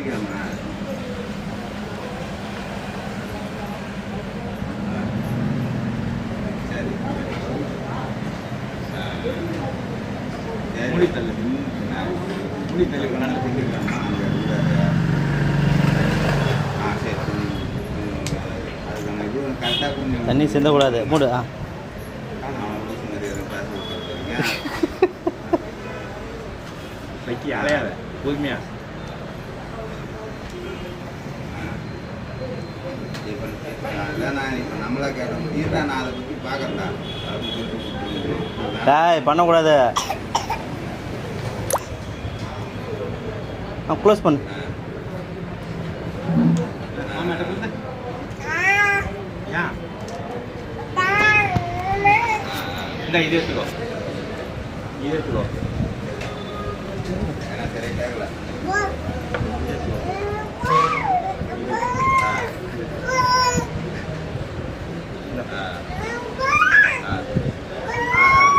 வெள்ளிக்கிழமை சரி முடித்தல் முடித்தல் கொண்டாந்து கொண்டிருக்காமா சரி அதுக்கான இது கரெக்டாக கொஞ்சம் தண்ணி சிந்தக்கூடாது மூடு. வைக்கி அலையாத பொறுமையா. இப்போ நம்மளா கேட்டோம் தீர்த்தா நான் அதை பற்றி பார்க்கறேன்டா டாய் பண்ணக்கூடாது. க்ளோஸ் பண்ணு. இந்த இது எடுத்துக்கோ இது எடுத்துக்கோ. சரியா கேட்கல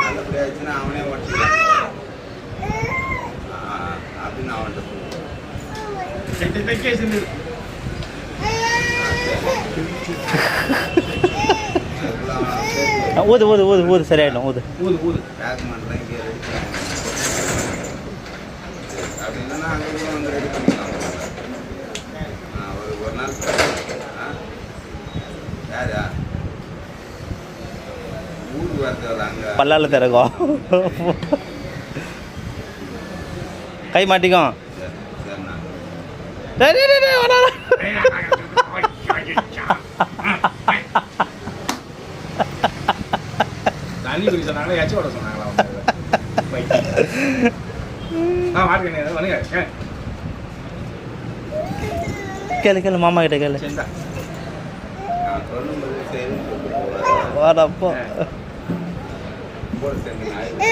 நல்லபடியா ஆச்சுன்னா அவனே ஓட்டிக்கலாம் அப்படின்னு அவன்கிட்ட ஊது ஊது ஊது ஊது சரியாயிடும். ஊது ஊது ஊது பேக் பண்ணுறேன் இங்கே ரெடி பண்ணி அப்படி இல்லைன்னா அங்கே கூட வந்து ரெடி பண்ணிக்கலாம் ஒரு நாள் யாரா ஊருக்கு வரது அங்கே பல்லால திறக்கும். கை மாட்டிக்கும். சரிண்ணா தண்ணி குடி சொன்னாங்களா எச்சி ஓட சொன்னாங்களா? வந்துங்க கேளு கேளு மாமா கிட்ட கேளு. நான் சொல்லும்போது சரின்னு சொல்லிட்டு வாடப்போ போட சரி